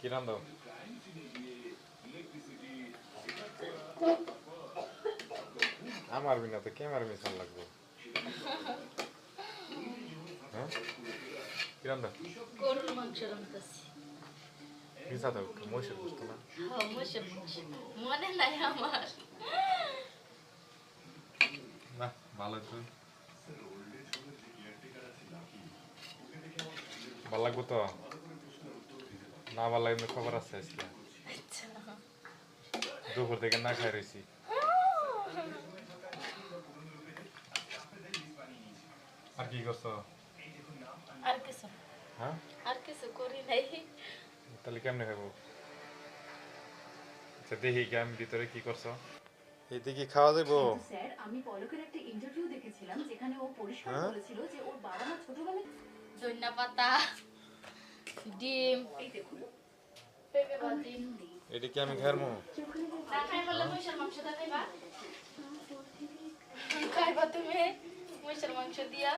কি রান্ধো? আমার বিনা তো কে মারবি চাল লাগবে। হ্যাঁ কি রান্ধো? গরুর মাংস রান্তাছি। মিশা দাও মহিষের গোস্ত না? হ্যাঁ, মোষের মাংস। মনে নাই আমার। না ভালো তো ভালো লাগবো তো না ভালো লাগবে খবর আছে আজকে আচ্ছা। দুপুর থেকে না খাই রয়েছি আর কি করছো? আর কিছু না। হ্যাঁ আর কিছু করি নাই। তাহলে কেমনে খাবো? আচ্ছা দেখি কি আমি ভিতরে কি করছো এইদিকে খাওয়া দেবো। কিন্তু স্যার আমি পলকের একটা ইন্টারভিউ দেখেছিলাম যেখানে ও পরিষ্কার হ্যাঁ বলেছিল যে ওর বাবা মা ছোটবেলায় ধনিয়া পাতা, ডিম, এই দেখুন পেঁপে ভাজি। এটা কি আমি খাইমু? না খাই বললে মোষের মাংস দা খাইবা? খাইবা তুমি মোষের মাংস দিয়া?